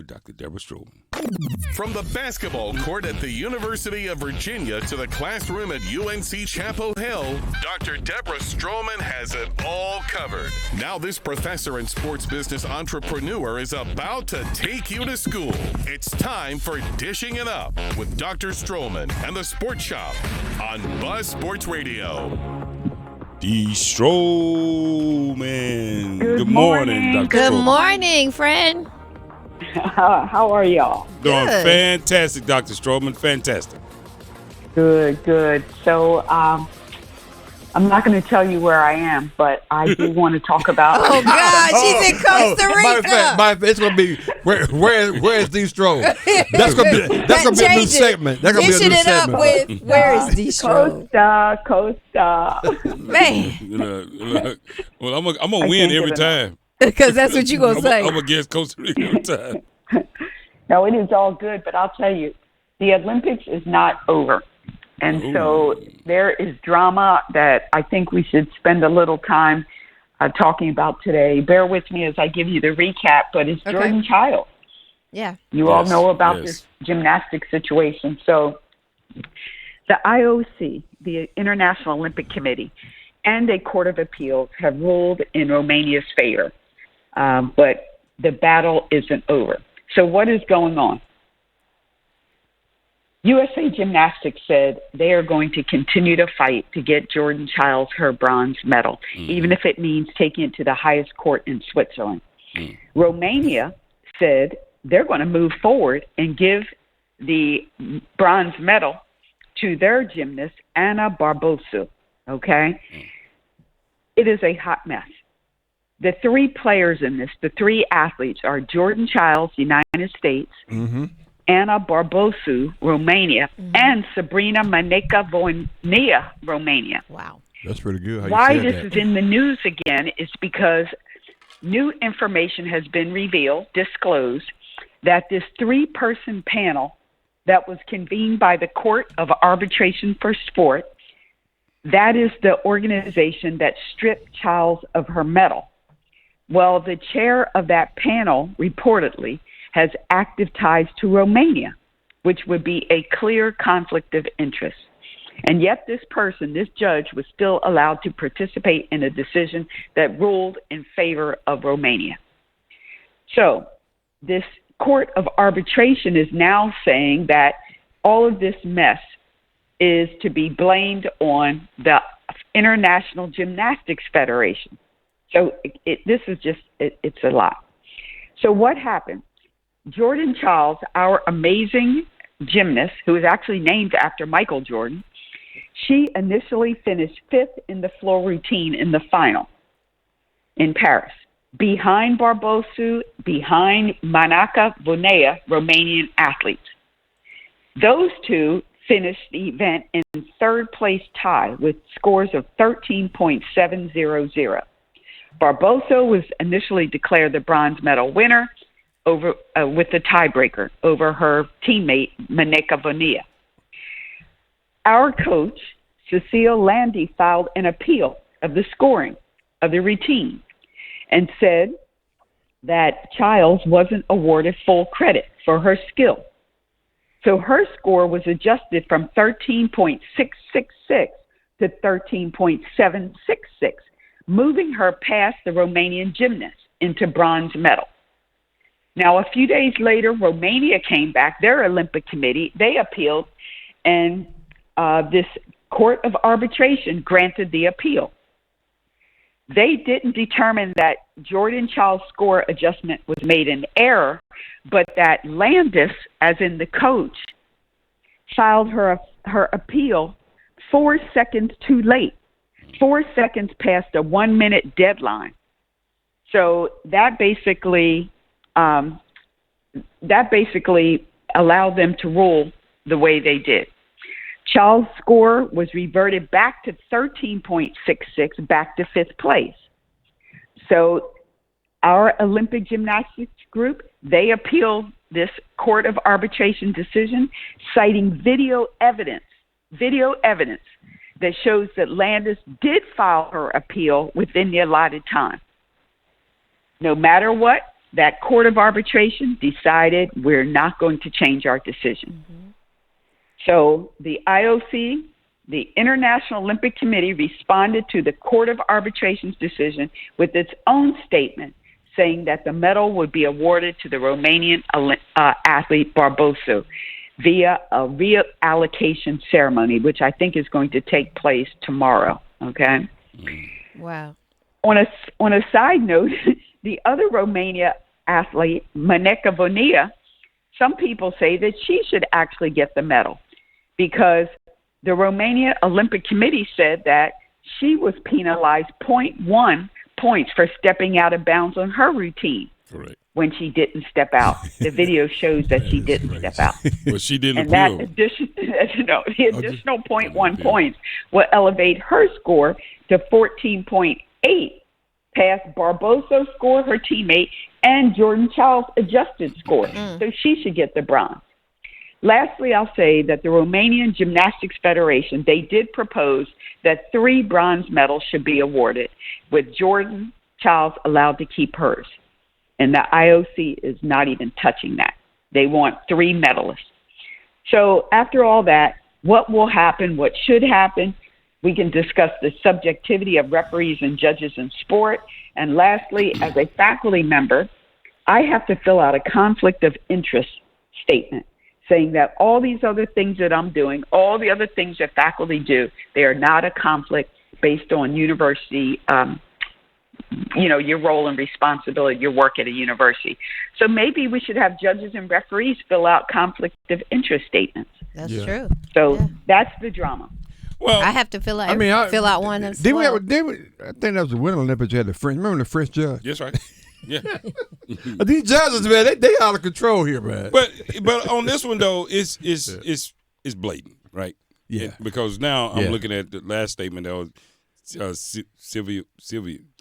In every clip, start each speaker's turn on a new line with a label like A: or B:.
A: with Dr. Deborah Stroman.
B: From the basketball court at the University of Virginia to the classroom at UNC Chapel Hill, Dr. Deborah Stroman has it all covered. Now this professor and sports business entrepreneur is about to take you to school. It's time for Dishing It Up with Dr. Stroman and the Sports Shop on Buzz Sports Radio.
A: D. Stroman. Good morning, Dr.
C: Good
A: Stroman.
C: morning, friend.
D: How are y'all?
A: Doing
C: Good.
A: fantastic, Dr. Stroman. Fantastic.
D: Good. So I'm not going to tell you where I am, but I do want to talk about.
C: Oh God, she's in Costa Rica.
E: Matter of fact, it's gonna be where's D. Stroman? That's gonna be a new segment. That's gonna be a
C: Dishing
E: new
C: it up
E: segment.
C: with where is D. Stroman?
D: Costa.
C: Man,
A: Well, I'm gonna win every time.
C: because that's what you gonna say.
A: I'm against Costa Rica every time.
D: No, it is all good, but I'll tell you, the Olympics is not over. And so there is drama that I think we should spend a little time talking about today. Bear with me as I give you the recap, but it's
C: Okay.
D: Jordan Chiles.
C: Yeah.
D: You all
A: Yes,
D: know about
A: yes.
D: this gymnastics situation. So the IOC, the International Olympic Committee, and a court of appeals have ruled in Romania's favor. But the battle isn't over. So what is going on? USA Gymnastics said they are going to continue to fight to get Jordan Chiles her bronze medal, even if it means taking it to the highest court in Switzerland. Romania said they're going to move forward and give the bronze medal to their gymnast, Ana Barbosu. Okay? It is a hot mess. The three players in this, the three athletes, are Jordan Chiles, United States, Ana Barbosu, Romania, and Sabrina Maneka-Voinea, Romania.
C: Wow.
E: That's pretty good. How you
D: Why
E: said
D: this
E: that.
D: is in the news again is because new information has been disclosed, that this three-person panel that was convened by the Court of Arbitration for Sport, that is the organization that stripped Chiles of her medal. Well, the chair of that panel reportedly has active ties to Romania, which would be a clear conflict of interest. And yet this judge, was still allowed to participate in a decision that ruled in favor of Romania. So this court of arbitration is now saying that all of this mess is to be blamed on the International Gymnastics Federation. So it's a lot. So what happened? Jordan Chiles, our amazing gymnast, who is actually named after Michael Jordan, she initially finished fifth in the floor routine in the final in Paris, behind Barbosu, behind Maneka-Voinea, Romanian athletes. Those two finished the event in third place tie with scores of 13.700. Barbosa was initially declared the bronze medal winner with the tiebreaker over her teammate, Maneka-Voinea. Our coach, Cecile Landy, filed an appeal of the scoring of the routine and said that Chiles wasn't awarded full credit for her skill. So her score was adjusted from 13.666 to 13.766, moving her past the Romanian gymnast into bronze medal. Now, a few days later, Romania came back, their Olympic committee, they appealed, and this court of arbitration granted the appeal. They didn't determine that Jordan Chiles' score adjustment was made in error, but that Landis, as in the coach, filed her appeal 4 seconds too late, 4 seconds past a 1 minute deadline. So that basically allowed them to rule the way they did. Chiles' score was reverted back to 13.66, back to fifth place. So our Olympic gymnastics group, they appealed this court of arbitration decision, citing video evidence that shows that Landis did file her appeal within the allotted time. No matter what, that Court of Arbitration decided we're not going to change our decision. Mm-hmm. So the IOC, the International Olympic Committee, responded to the Court of Arbitration's decision with its own statement saying that the medal would be awarded to the Romanian athlete Barbosu via a reallocation ceremony, which I think is going to take place tomorrow. Okay.
C: Wow.
D: On a side note, the other Romania athlete, Maneka Vonia, some people say that she should actually get the medal because the Romania Olympic Committee said that she was penalized 0.1 points for stepping out of bounds on her routine.
A: Correct.
D: When she didn't step out. The video shows that she didn't step out.
A: But she didn't
D: and
A: appeal.
D: The additional 0.1 points will elevate her score to 14.8, past Barbosa's score, her teammate, and Jordan Chiles' adjusted score. So she should get the bronze. Lastly, I'll say that the Romanian Gymnastics Federation, they did propose that 3 bronze medals should be awarded, with Jordan Chiles allowed to keep hers. And the IOC is not even touching that. They want 3 medalists. So after all that, what will happen, what should happen? We can discuss the subjectivity of referees and judges in sport. And lastly, as a faculty member, I have to fill out a conflict of interest statement saying that all these other things that I'm doing, all the other things that faculty do, they are not a conflict based on university your role and responsibility, your work at a university. So maybe we should have judges and referees fill out conflict of interest statements.
C: That's true.
D: So that's the drama.
A: Well,
C: I have to fill out. Fill out one as
E: well.
C: well.
E: I think that was the Winter Olympics. You had the French. Remember the French judge?
A: Yes, right. Yeah.
E: These judges, man, they out of control here, man.
A: But on this one though, it's blatant, right?
E: Yeah.
A: Because now I'm looking at the last statement that was. Sylvia,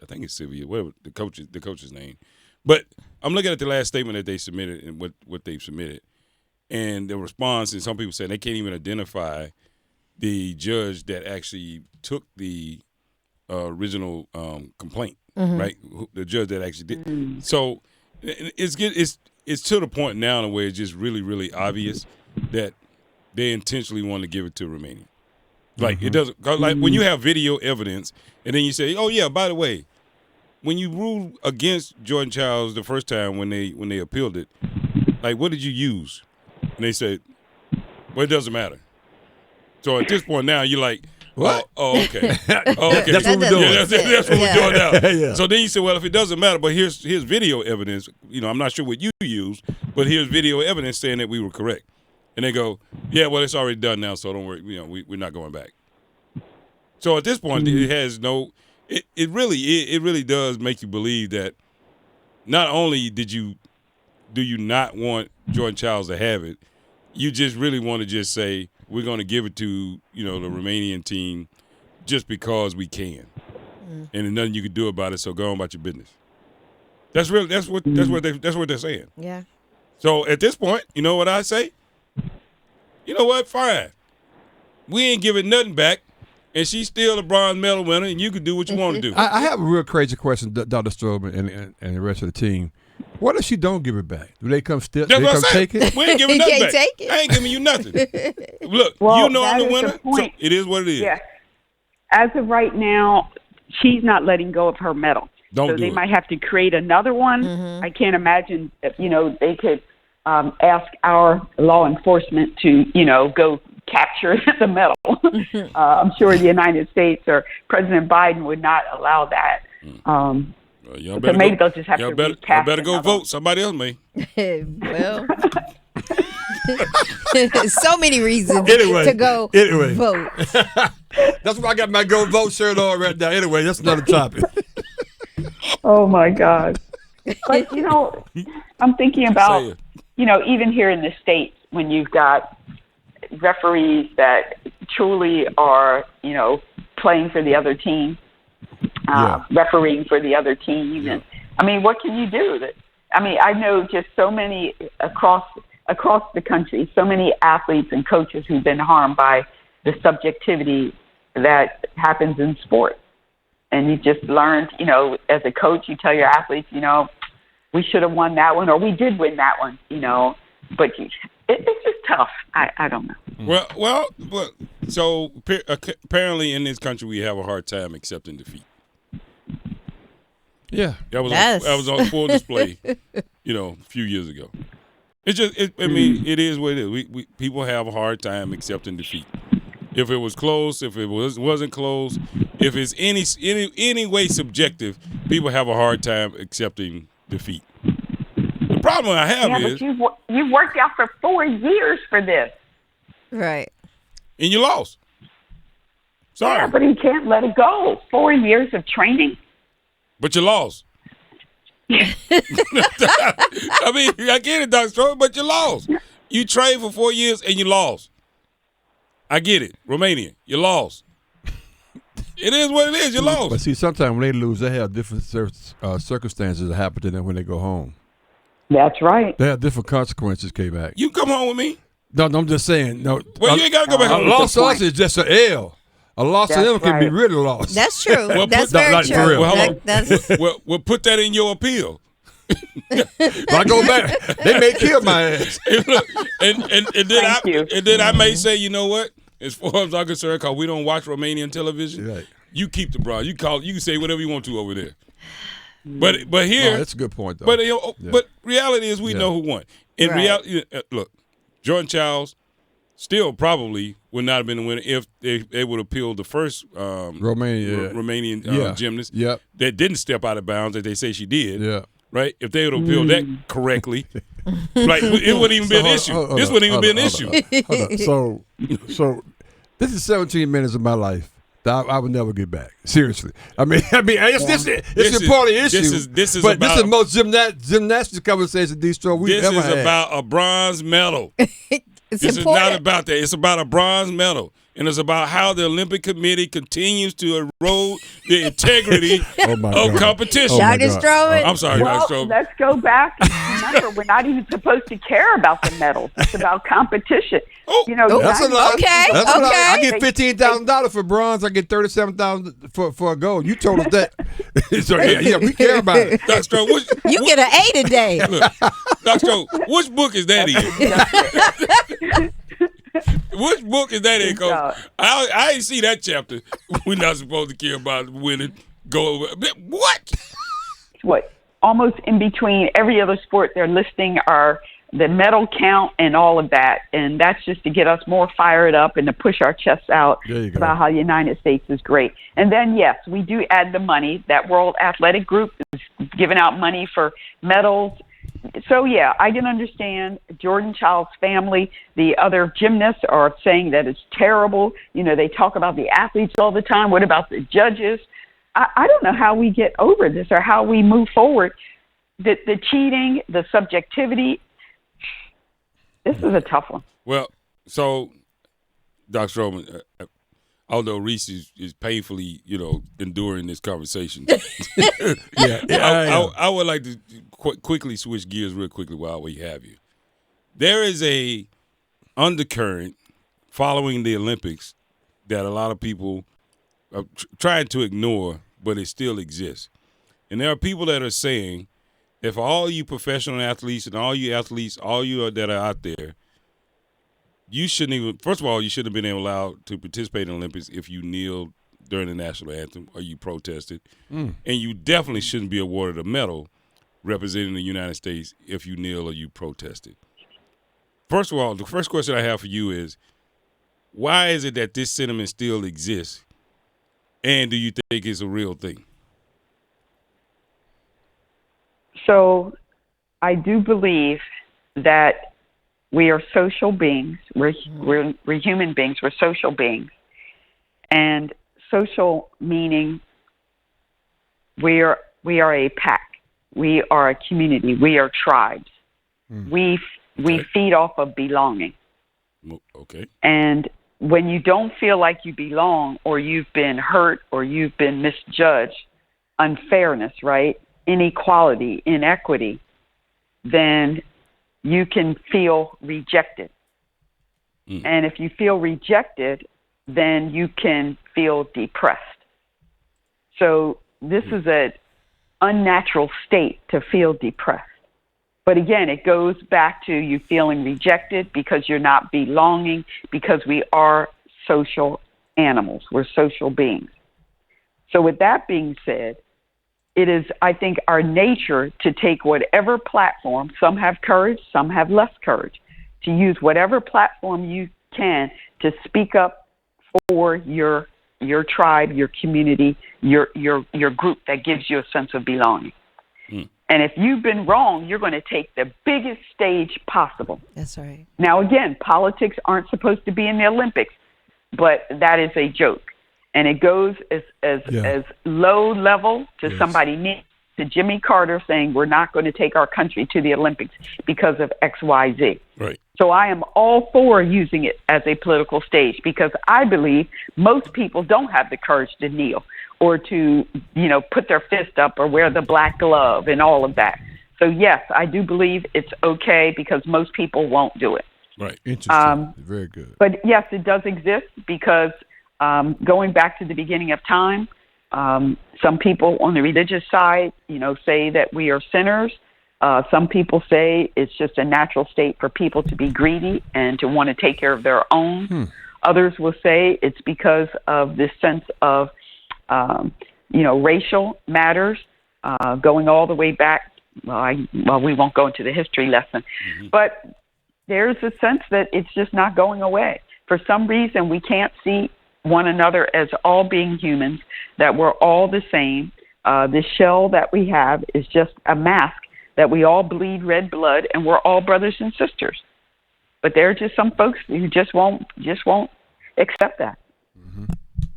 A: I think it's Sylvia, whatever the coach's name. But I'm looking at the last statement that they submitted and what they've submitted, and the response. And some people say they can't even identify the judge that actually took the original complaint, right? The judge that actually did. So it's to the point now in a way it's just really, really obvious that they intentionally want to give it to Romania. Like it doesn't like when you have video evidence and then you say, oh yeah, by the way, when you ruled against Jordan Chiles the first time when they appealed it, like what did you use? And they said, well, it doesn't matter. So at this point now you're like, what? Oh, okay. Oh, okay.
E: That's what we're doing.
A: Yeah, that's what we're doing now.
E: Yeah.
A: So then you say, well, if it doesn't matter, but here's video evidence. I'm not sure what you used, but here's video evidence saying that we were correct. And they go, yeah, well, it's already done now, so don't worry. We're not going back. So at this point, it has no. It really does make you believe that not only do you not want Jordan Chiles to have it, you just really want to just say we're going to give it to the Romanian team just because we can, and there's nothing you can do about it. So go on about your business. That's what they're saying.
C: Yeah.
A: So at this point, you know what I say? You know what? Fine. We ain't giving nothing back, and she's still a bronze medal winner, and you can do what you want to do.
E: I have a real crazy question, Dr. Stroman and the rest of the team. What if she don't give it back? Do they come still?
A: That's
E: they
A: what
E: come
A: I'm saying.
E: take it?
A: We ain't giving nothing back.
C: Take it.
A: I ain't giving you nothing. Look,
D: Well,
A: I'm the
D: that is
A: winner,
D: the point.
A: so it is what it is.
D: Yeah. As of right now, she's not letting go of her medal.
A: Don't do
D: they
A: it.
D: might have to create another one. I can't imagine that, they could ask our law enforcement to, go capture the medal. I'm sure the United States or President Biden would not allow that.
A: Y'all
D: So maybe they'll just have to
A: y'all
D: recast
A: better go
D: another
A: vote.
D: one.
A: Somebody else may.
C: Well, so many reasons
E: Anyway,
C: to go vote.
E: That's why I got my go vote shirt on right now. Anyway, that's another topic.
D: Oh, my God. But, I'm thinking about,
A: Say it.
D: even here in the States, when you've got referees that truly are, playing for the other team, refereeing for the other team.
A: Yeah.
D: And, what can you do? I know just so many across the country, so many athletes and coaches who've been harmed by the subjectivity that happens in sport. And you just learned, as a coach, you tell your athletes, we should have won that one, or we did win that one, but it's just tough. I don't know.
A: Well. So apparently in this country we have a hard time accepting defeat.
E: Yeah,
A: that was on full display, a few years ago. It's just, it is what it is. We people have a hard time accepting defeat. If it was close, if it wasn't close, if it's any way subjective, people have a hard time accepting defeat. The problem I have is
D: you've worked out for 4 years for this,
C: right?
A: And you lost. Sorry,
D: yeah, but he can't let it go. 4 years of training,
A: but you lost. I mean, I get it, Dr. Stroman, but you lost. You trained for 4 years and you lost. I get it. Romania, you lost. It is what it is. You lost.
E: But see, sometimes when they lose, they have different circumstances that happen to them when they go home.
D: That's right.
E: They have different consequences, Kmac.
A: You come home with me.
E: No, I'm just saying. No,
A: well, you ain't got to go back home.
E: A loss to us is just an L. A loss to them can be really lost.
C: That's true.
A: Well,
C: that's very true.
E: For real.
A: Well, put that in your appeal.
E: If I go back, they may kill my ass.
A: And then I may say, you know what? As far as I'm concerned, because we don't watch Romanian television, right. You keep the bronze. You can say whatever you want to over there. But here,
E: that's a good point though.
A: But reality is we know who won. In reality, look, Jordan Chiles still probably would not have been the winner if they would have appealed the first Romanian gymnast that didn't step out of bounds that they say she did. Yeah. Right? If they would have appealed that correctly, like it wouldn't even be an issue. This wouldn't even be an issue.
E: So this is 17 minutes of my life that I would never get back. Seriously. I mean, it's an important issue.
A: This is
E: the most gymnastics conversation D-Stro we've ever had.
A: This is about a bronze medal. This is not about that. It's about a bronze medal. And it's about how the Olympic Committee continues to erode the integrity of competition.
C: Dr. Stroman.
A: I'm sorry, Dr. Stroman.
D: Let's go back. Remember, we're not even supposed to care about the medals. It's about competition.
E: That's a lot.
C: Okay.
E: That's a lot. I get $15,000 for bronze. I get $37,000 for a gold. You told us that. So yeah, we care about it.
A: Dr. Stroman,
C: you get an A today.
A: Look, Dr. Stroman, which book is that in? Which book is that in? Cause I ain't see that chapter. We're not supposed to care about winning. Go over. What?
D: Almost in between every other sport, they're listing the medal count and all of that, and that's just to get us more fired up and to push our chests out about how the United States is great. And then yes, we do add the money. That World Athletic Group is giving out money for medals. So, yeah, I can understand Jordan Chiles' family. The other gymnasts are saying that it's terrible. They talk about the athletes all the time. What about the judges? I don't know how we get over this or how we move forward. The cheating, the subjectivity, this is a tough one.
A: Well, so, Dr. Stroman, although Reese is painfully, enduring this conversation. I would like to quickly switch gears real quickly while we have you. There is a undercurrent following the Olympics that a lot of people are trying to ignore, but it still exists. And there are people that are saying, if all you professional athletes and all you athletes, all you that are out there, you shouldn't even, first of all, you shouldn't have been allowed to participate in the Olympics if you kneeled during the national anthem or you protested. And you definitely shouldn't be awarded a medal representing the United States if you kneel or you protested. First of all, the first question I have for you is, why is it that this sentiment still exists? And do you think it's a real thing?
D: So I do believe that we are social beings. We're human beings. We're social beings. And social meaning we are a pack. We are a community. We are tribes. We feed off of belonging.
A: Okay.
D: And when you don't feel like you belong, or you've been hurt, or you've been misjudged, unfairness, right? Inequality, inequity, then you can feel rejected. And if you feel rejected, then you can feel depressed. So this is an unnatural state to feel depressed. But again, it goes back to you feeling rejected because you're not belonging, because we are social animals. We're social beings. So with that being said, it is, I think, our nature to take whatever platform, some have courage, some have less courage, to use whatever platform you can to speak up for your tribe, your community, your group that gives you a sense of belonging. And if you've been wrong, you're going to take the biggest stage possible.
C: That's right.
D: Now, again, politics aren't supposed to be in the Olympics, but that is a joke. And it goes as low level to somebody to Jimmy Carter saying we're not going to take our country to the Olympics because of X, Y, Z.
A: Right.
D: So I am all for using it as a political stage because I believe most people don't have the courage to kneel or to, put their fist up or wear the black glove and all of that. So, yes, I do believe it's okay because most people won't do it.
A: Right.
E: Interesting. Very good.
D: But, yes, it does exist because going back to the beginning of time, some people on the religious side, say that we are sinners. Some people say it's just a natural state for people to be greedy and to want to take care of their own. Others will say it's because of this sense of, racial matters going all the way back. We won't go into the history lesson, but there's a sense that it's just not going away. For some reason, we can't see one another as all being humans, that we're all the same. This shell that we have is just a mask that we all bleed red blood and we're all brothers and sisters. But there are just some folks who just won't accept that.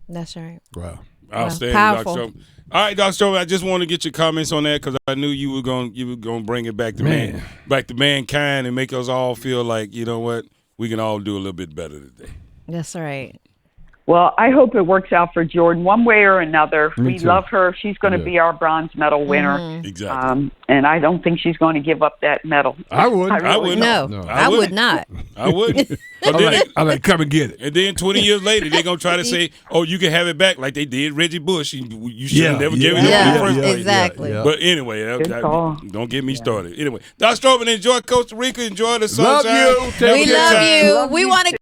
C: That's right.
E: Wow.
A: Outstanding,
C: Powerful.
A: Dr. Stroman. All right, Dr. Stroman, I just want to get your comments on that because I knew you were going bring it back to back to mankind and make us all feel like, you know what, we can all do a little bit better today.
C: That's right.
D: Well, I hope it works out for Jordan one way or another.
E: Me
D: We
E: too.
D: love her. She's going to be our bronze medal winner.
A: Exactly.
D: And I don't think she's going to give up that medal.
E: I would.
A: I would.
C: No,
E: No.
C: I would not.
A: I wouldn't. But
E: I'm
A: then
E: like, come and get it.
A: and then 20 years later, they're going to try to say, oh, you can have it back like they did Reggie Bush. You should have never given it
C: Yeah,
A: up in the first place.
C: exactly.
E: Yeah.
A: But anyway, don't get me started. Anyway, Dr. Stroman, enjoy Costa Rica. Enjoy the
E: Love
A: sunshine.
E: you.
A: Have a
E: Take
C: We
A: good
C: love
A: time.
C: you. We want to